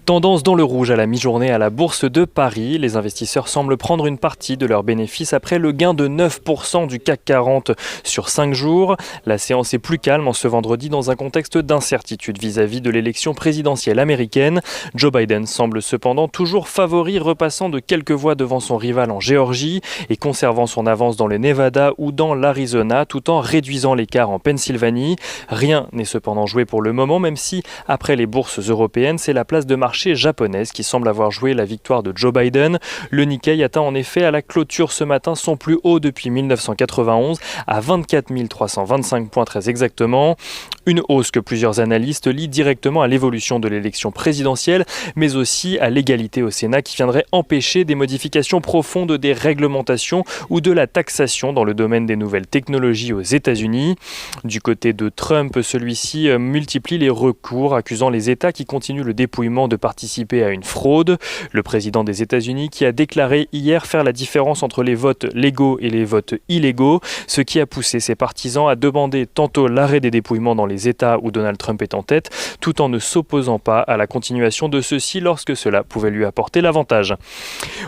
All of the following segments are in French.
Tendance dans le rouge à la mi-journée à la Bourse de Paris. Les investisseurs semblent prendre une partie de leurs bénéfices après le gain de 9% du CAC 40 sur 5 jours. La séance est plus calme en ce vendredi dans un contexte d'incertitude vis-à-vis de l'élection présidentielle américaine. Joe Biden semble cependant toujours favori, repassant de quelques voix devant son rival en Géorgie et conservant son avance dans le Nevada ou dans l'Arizona tout en réduisant l'écart en Pennsylvanie. Rien n'est cependant joué pour le moment, même si après les bourses européennes, c'est la place de marché japonaise qui semble avoir joué la victoire de Joe Biden. Le Nikkei atteint en effet à la clôture ce matin son plus haut depuis 1991 à 24 325 points très exactement. Une hausse que plusieurs analystes lient directement à l'évolution de l'élection présidentielle, mais aussi à l'égalité au Sénat qui viendrait empêcher des modifications profondes des réglementations ou de la taxation dans le domaine des nouvelles technologies aux États-Unis. Du côté de Trump, celui-ci multiplie les recours, accusant les États qui continuent le dépouillement de participer à une fraude. Le président des États-Unis qui a déclaré hier faire la différence entre les votes légaux et les votes illégaux, ce qui a poussé ses partisans à demander tantôt l'arrêt des dépouillements dans les États où Donald Trump est en tête, tout en ne s'opposant pas à la continuation de ceux-ci lorsque cela pouvait lui apporter l'avantage.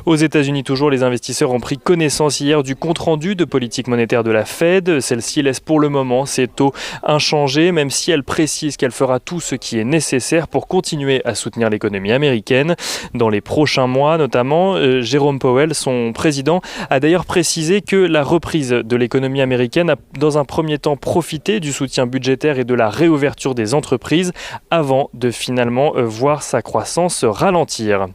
Aux États-Unis toujours, les investisseurs ont pris connaissance hier du compte-rendu de politique monétaire de la Fed. Celle-ci laisse pour le moment ses taux inchangés, même si elle précise qu'elle fera tout ce qui est nécessaire pour continuer à soutenir l'économie américaine. Dans les prochains mois, notamment, Jérôme Powell, son président, a d'ailleurs précisé que la reprise de l'économie américaine a dans un premier temps profité du soutien budgétaire et de la réouverture des entreprises avant de finalement voir sa croissance ralentir.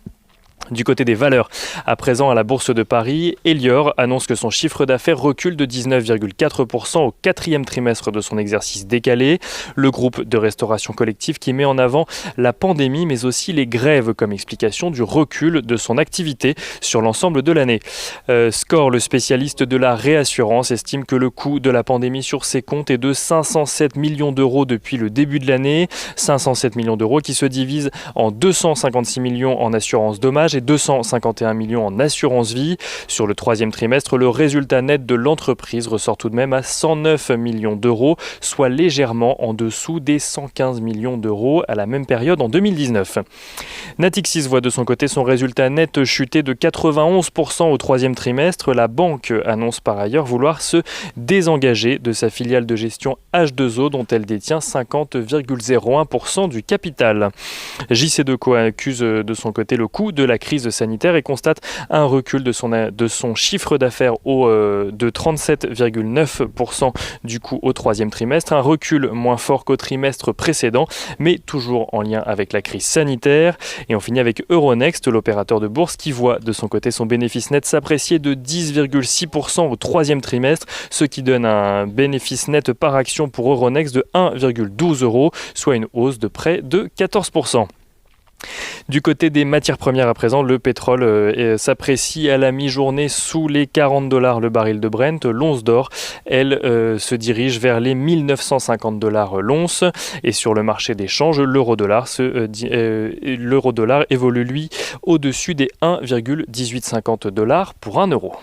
Du côté des valeurs, à présent à la Bourse de Paris, Elior annonce que son chiffre d'affaires recule de 19,4% au quatrième trimestre de son exercice décalé. Le groupe de restauration collective qui met en avant la pandémie mais aussi les grèves comme explication du recul de son activité sur l'ensemble de l'année. Score, le spécialiste de la réassurance, estime que le coût de la pandémie sur ses comptes est de 507 millions d'euros depuis le début de l'année. 507 millions d'euros qui se divisent en 256 millions en assurance dommage et 251 millions en assurance vie. Sur le troisième trimestre, le résultat net de l'entreprise ressort tout de même à 109 millions d'euros, soit légèrement en dessous des 115 millions d'euros à la même période en 2019. Natixis voit de son côté son résultat net chuter de 91% au troisième trimestre. La banque annonce par ailleurs vouloir se désengager de sa filiale de gestion H2O dont elle détient 50,01% du capital. JC2Co accuse de son côté le coût de la crise sanitaire et constate un recul de son chiffre d'affaires de 37,9% du coup au troisième trimestre, un recul moins fort qu'au trimestre précédent, mais toujours en lien avec la crise sanitaire. Et on finit avec Euronext, l'opérateur de bourse qui voit de son côté son bénéfice net s'apprécier de 10,6% au troisième trimestre, ce qui donne un bénéfice net par action pour Euronext de 1,12 €, soit une hausse de près de 14%. Du côté des matières premières à présent, le pétrole s'apprécie à la mi-journée sous les $40 le baril de Brent. L'once d'or, elle, se dirige vers les $1950 l'once. Et sur le marché des changes, l'euro-dollar évolue lui au-dessus des $1,1850 pour 1 euro.